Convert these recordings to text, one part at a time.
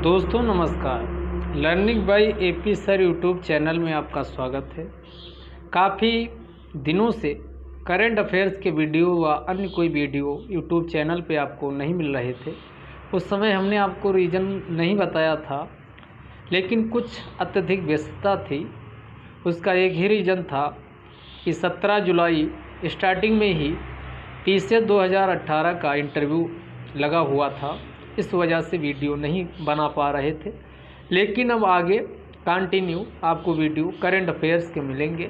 दोस्तों नमस्कार। Learning by AP sir YouTube channel में आपका स्वागत है। काफ़ी दिनों से करंट अफेयर्स के वीडियो व अन्य कोई वीडियो यूट्यूब चैनल पे आपको नहीं मिल रहे थे। उस समय हमने आपको रीज़न नहीं बताया था, लेकिन कुछ अत्यधिक व्यस्तता थी। उसका एक ही रीज़न था कि 17 जुलाई स्टार्टिंग में ही पीसीएस 2018 का इंटरव्यू लगा हुआ था। इस वजह से वीडियो नहीं बना पा रहे थे, लेकिन अब आगे कंटिन्यू आपको वीडियो करंट अफेयर्स के मिलेंगे।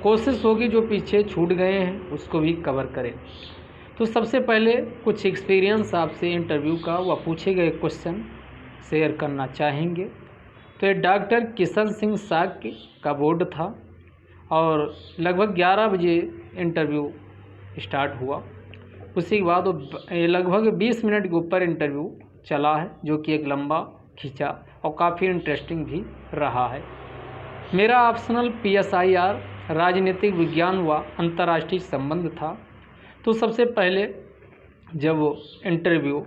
कोशिश होगी जो पीछे छूट गए हैं उसको भी कवर करें। तो सबसे पहले कुछ एक्सपीरियंस आपसे इंटरव्यू का व पूछे गए क्वेश्चन शेयर करना चाहेंगे। तो ये डॉक्टर किशन सिंह साग का बोर्ड था और लगभग 11 बजे इंटरव्यू स्टार्ट हुआ। उसी के बाद लगभग 20 मिनट के ऊपर इंटरव्यू चला है, जो कि एक लंबा खींचा और काफ़ी इंटरेस्टिंग भी रहा है। मेरा ऑप्शनल PSIR राजनीतिक विज्ञान व अंतर्राष्ट्रीय संबंध था। तो सबसे पहले जब इंटरव्यू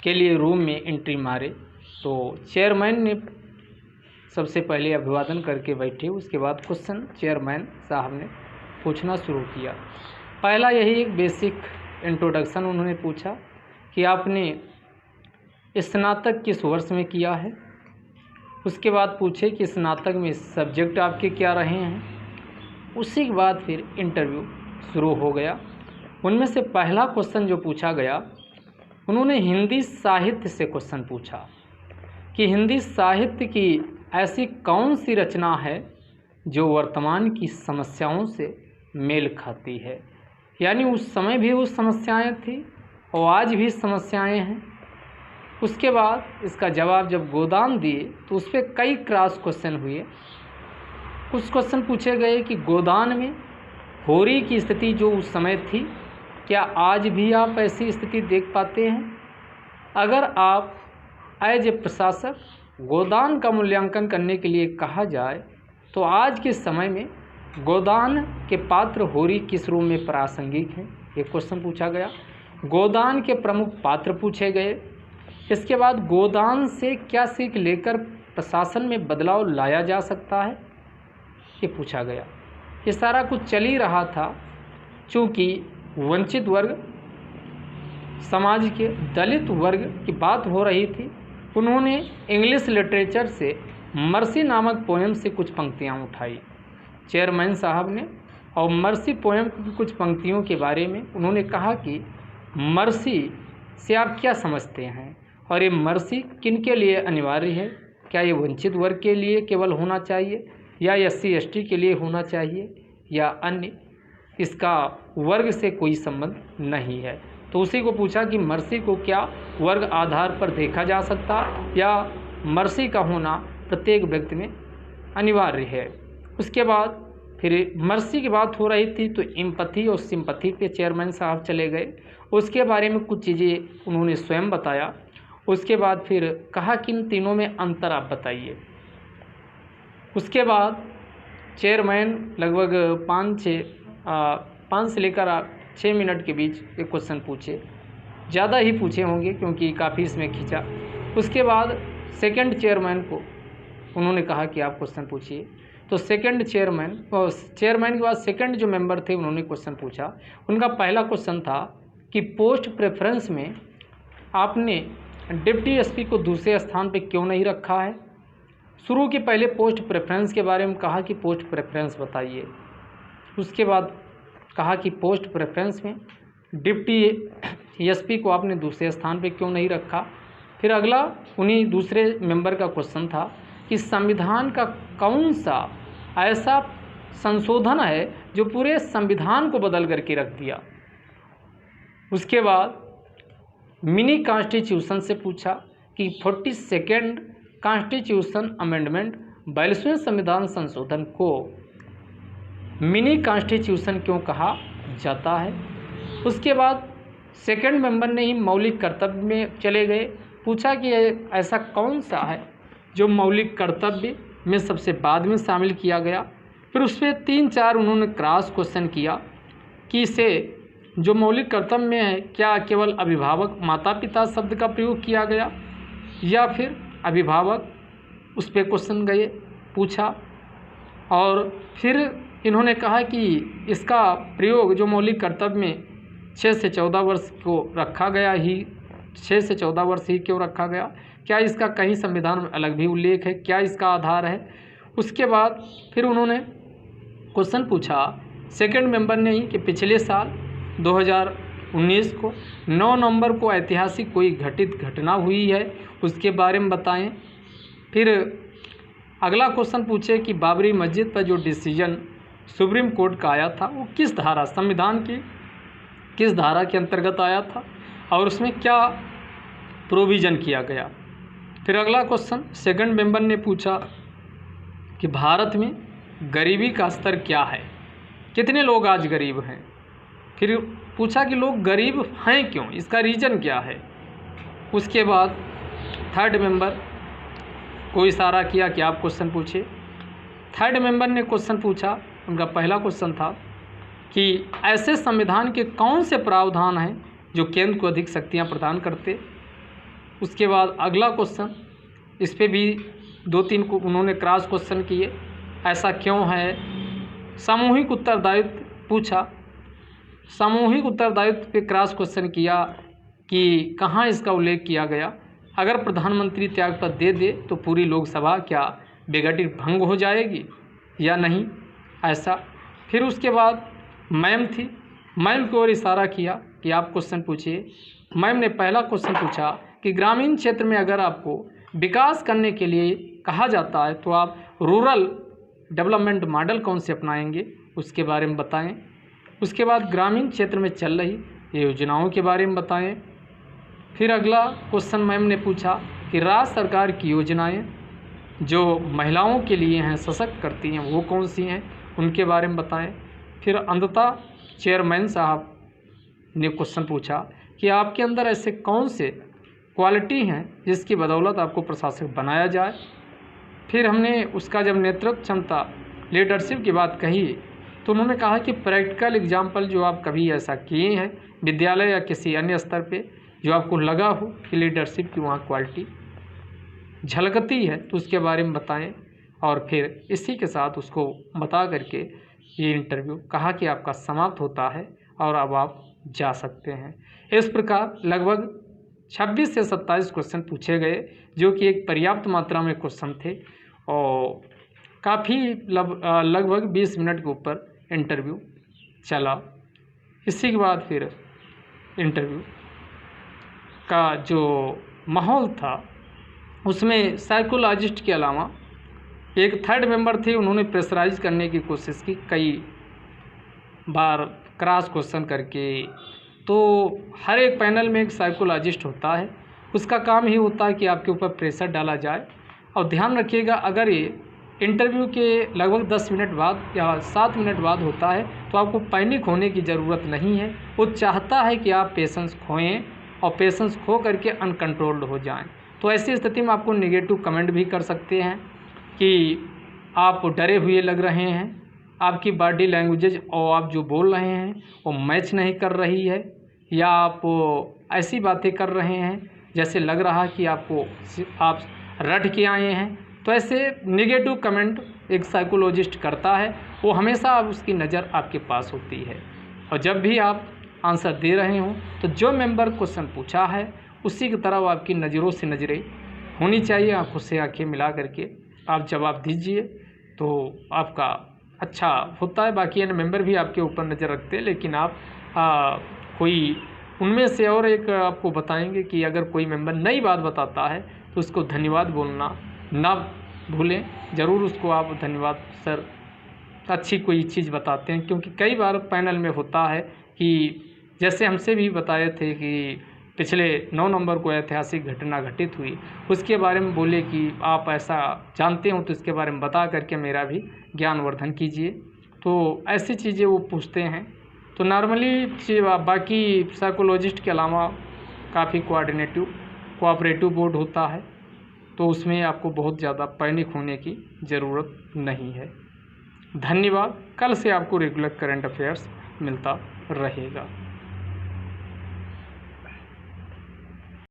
के लिए रूम में एंट्री मारे तो चेयरमैन ने सबसे पहले अभिवादन करके बैठे। उसके बाद क्वेश्चन चेयरमैन साहब ने पूछना शुरू किया। पहला यही एक बेसिक इंट्रोडक्शन उन्होंने पूछा कि आपने स्नातक किस वर्ष में किया है। उसके बाद पूछे कि स्नातक में सब्जेक्ट आपके क्या रहे हैं। उसी के बाद फिर इंटरव्यू शुरू हो गया। उनमें से पहला क्वेश्चन जो पूछा गया, उन्होंने हिंदी साहित्य से क्वेश्चन पूछा कि हिंदी साहित्य की ऐसी कौन सी रचना है जो वर्तमान की समस्याओं से मेल खाती है। यानी उस समय भी वो समस्याएं थी और आज भी समस्याएं हैं। उसके बाद इसका जवाब जब गोदान दिए तो उस पर कई क्रॉस क्वेश्चन हुए। कुछ क्वेश्चन पूछे गए कि गोदान में होरी की स्थिति जो उस समय थी, क्या आज भी आप ऐसी स्थिति देख पाते हैं। अगर आप एज ए प्रशासक गोदान का मूल्यांकन करने के लिए कहा जाए तो आज के समय में गोदान के पात्र होरी किस रूप में प्रासंगिक हैं, ये क्वेश्चन पूछा गया। गोदान के प्रमुख पात्र पूछे गए। इसके बाद गोदान से क्या सीख लेकर प्रशासन में बदलाव लाया जा सकता है, ये पूछा गया। ये सारा कुछ चल ही रहा था। चूँकि वंचित वर्ग समाज के दलित वर्ग की बात हो रही थी, उन्होंने इंग्लिश लिटरेचर से मर्सी नामक पोएम से कुछ पंक्तियाँ उठाई चेयरमैन साहब ने। और मर्सी पोएम की कुछ पंक्तियों के बारे में उन्होंने कहा कि मर्सी से आप क्या समझते हैं और ये मर्सी किन के लिए अनिवार्य है। क्या ये वंचित वर्ग के लिए केवल होना चाहिए या SC ST के लिए होना चाहिए या अन्य, इसका वर्ग से कोई संबंध नहीं है। तो उसी को पूछा कि मर्सी को क्या वर्ग आधार पर देखा जा सकता या मर्सी का होना प्रत्येक व्यक्ति में अनिवार्य है। उसके बाद फिर मर्सी की बात हो रही थी तो एम्पैथी और सिंपैथी पे चेयरमैन साहब चले गए। उसके बारे में कुछ चीज़ें उन्होंने स्वयं बताया। उसके बाद फिर कहा कि इन तीनों में अंतर आप बताइए। उसके बाद चेयरमैन लगभग 5 से लेकर 6 मिनट के बीच एक क्वेश्चन पूछे। ज़्यादा ही पूछे होंगे क्योंकि काफ़ी इसमें खींचा। उसके बाद सेकंड चेयरमैन को उन्होंने कहा कि आप क्वेश्चन पूछिए। तो सेकंड चेयरमैन के बाद सेकंड जो मेंबर थे उन्होंने क्वेश्चन पूछा। उनका पहला क्वेश्चन था कि पोस्ट प्रेफरेंस में आपने डिप्टी SP को दूसरे स्थान पे क्यों नहीं रखा है। शुरू के पहले पोस्ट प्रेफरेंस के बारे में कहा कि पोस्ट प्रेफरेंस बताइए। उसके बाद कहा कि पोस्ट प्रेफरेंस में डिप्टी SP को आपने दूसरे स्थान पे क्यों नहीं रखा। फिर अगला उन्हीं दूसरे मेंबर का क्वेश्चन था कि संविधान का कौन सा ऐसा संशोधन है जो पूरे संविधान को बदल करके रख दिया। उसके बाद मिनी कॉन्स्टिट्यूशन से पूछा कि 42nd कॉन्स्टिट्यूशन अमेंडमेंट 42वें संविधान संशोधन को मिनी कॉन्स्टिट्यूशन क्यों कहा जाता है। उसके बाद सेकंड मेंबर ने ही मौलिक कर्तव्य में चले गए। पूछा कि ऐसा कौन सा है जो मौलिक कर्तव्य में सबसे बाद में शामिल किया गया। फिर उस पर 3-4 उन्होंने क्रॉस क्वेश्चन किया कि इसे जो मौलिक कर्तव्य में है क्या केवल अभिभावक माता पिता शब्द का प्रयोग किया गया या फिर अभिभावक, उस पर क्वेश्चन गए पूछा। और फिर इन्होंने कहा कि इसका प्रयोग जो मौलिक कर्तव्य में 6 से 14 वर्ष को रखा गया ही 6 से 14 वर्ष ही क्यों रखा गया, क्या इसका कहीं संविधान में अलग भी उल्लेख है, क्या इसका आधार है। उसके बाद फिर उन्होंने क्वेश्चन पूछा सेकंड मेंबर ने ही कि पिछले साल 2019 को 9 नवंबर को ऐतिहासिक कोई घटित घटना हुई है, उसके बारे में बताएं। फिर अगला क्वेश्चन पूछे कि बाबरी मस्जिद पर जो डिसीजन सुप्रीम कोर्ट का आया था वो किस धारा, संविधान की किस धारा के अंतर्गत आया था और उसमें क्या प्रोविज़न किया गया। फिर अगला क्वेश्चन सेकंड मेंबर ने पूछा कि भारत में गरीबी का स्तर क्या है, कितने लोग आज गरीब हैं। फिर पूछा कि लोग गरीब हैं क्यों, इसका रीज़न क्या है। उसके बाद थर्ड मेंबर को इशारा किया कि आप क्वेश्चन पूछिए। थर्ड मेंबर ने क्वेश्चन पूछा, उनका पहला क्वेश्चन था कि ऐसे संविधान के कौन से प्रावधान हैं जो केंद्र को अधिक शक्तियां प्रदान करते। उसके बाद अगला क्वेश्चन, इस पे भी 2-3 को उन्होंने क्रॉस क्वेश्चन किए, ऐसा क्यों है। सामूहिक उत्तरदायित्व पूछा, सामूहिक उत्तरदायित्व पे क्रॉस क्वेश्चन किया कि कहाँ इसका उल्लेख किया गया। अगर प्रधानमंत्री त्यागपत्र दे दे तो पूरी लोकसभा क्या बेगटिक भंग हो जाएगी या नहीं, ऐसा। फिर उसके बाद मैम थी, मैम की ओर इशारा किया कि आप क्वेश्चन पूछिए। मैम ने पहला क्वेश्चन पूछा कि ग्रामीण क्षेत्र में अगर आपको विकास करने के लिए कहा जाता है तो आप रूरल डेवलपमेंट मॉडल कौन से अपनाएंगे, उसके बारे में बताएं। उसके बाद ग्रामीण क्षेत्र में चल रही योजनाओं के बारे में बताएं। फिर अगला क्वेश्चन मैम ने पूछा कि राज्य सरकार की योजनाएं जो महिलाओं के लिए हैं, सशक्त करती हैं, वो कौन सी हैं, उनके बारे में बताएं। फिर अंततः चेयरमैन साहब ने क्वेश्चन पूछा कि आपके अंदर ऐसे कौन से क्वालिटी हैं जिसकी बदौलत आपको प्रशासक बनाया जाए। फिर हमने उसका जब नेतृत्व क्षमता, लीडरशिप की बात कही तो उन्होंने कहा कि प्रैक्टिकल एग्जाम्पल जो आप कभी ऐसा किए हैं विद्यालय या किसी अन्य स्तर पे जो आपको लगा हो कि लीडरशिप की वहाँ क्वालिटी झलकती है तो उसके बारे में बताएं। और फिर इसी के साथ उसको बता करके ये इंटरव्यू कहा कि आपका समाप्त होता है और अब आप जा सकते हैं। इस प्रकार लगभग 26 से 27 क्वेश्चन पूछे गए जो कि एक पर्याप्त मात्रा में क्वेश्चन थे और काफ़ी लगभग 20 मिनट के ऊपर इंटरव्यू चला। इसी के बाद फिर इंटरव्यू का जो माहौल था उसमें साइकोलॉजिस्ट के अलावा एक थर्ड मेंबर थे, उन्होंने प्रेशराइज करने की कोशिश की कई बार क्रॉस क्वेश्चन करके। तो हर एक पैनल में एक साइकोलॉजिस्ट होता है, उसका काम ही होता है कि आपके ऊपर प्रेशर डाला जाए। और ध्यान रखिएगा अगर ये इंटरव्यू के लगभग 10 मिनट बाद या 7 मिनट बाद होता है तो आपको पैनिक होने की ज़रूरत नहीं है। वो चाहता है कि आप पेशेंस खोएं और पेशेंस खो करके अनकंट्रोल्ड हो जाएं। तो ऐसी स्थिति में आपको नेगेटिव कमेंट भी कर सकते हैं कि आप डरे हुए लग रहे हैं, आपकी बॉडी लैंग्वेज और आप जो बोल रहे हैं वो मैच नहीं कर रही है, या आप ऐसी बातें कर रहे हैं जैसे लग रहा कि आप रट के आए हैं। तो ऐसे नेगेटिव कमेंट एक साइकोलॉजिस्ट करता है, वो हमेशा उसकी नज़र आपके पास होती है। और जब भी आप आंसर दे रहे हों तो जो मेंबर क्वेश्चन पूछा है उसी की तरह आपकी नज़रों से नज़रें होनी चाहिए, आंखों से आंखें मिला करके आप जवाब दीजिए तो आपका अच्छा होता है। बाकी अन्य मेंबर भी आपके ऊपर नज़र रखते हैं, लेकिन आप कोई उनमें से और एक आपको बताएंगे कि अगर कोई मेंबर नई बात बताता है तो उसको धन्यवाद बोलना ना भूलें। ज़रूर उसको आप धन्यवाद सर, अच्छी कोई चीज़ बताते हैं। क्योंकि कई बार पैनल में होता है कि जैसे हमसे भी बताए थे कि पिछले 9 नवंबर को ऐतिहासिक घटना घटित हुई, उसके बारे में बोले कि आप ऐसा जानते हो तो इसके बारे में बता करके मेरा भी ज्ञानवर्धन कीजिए। तो ऐसी चीज़ें वो पूछते हैं। तो नॉर्मली बाकी साइकोलॉजिस्ट के अलावा काफ़ी कोऑपरेटिव बोर्ड होता है, तो उसमें आपको बहुत ज़्यादा पैनिक होने की ज़रूरत नहीं है। धन्यवाद। कल से आपको रेगुलर करंट अफेयर्स मिलता रहेगा।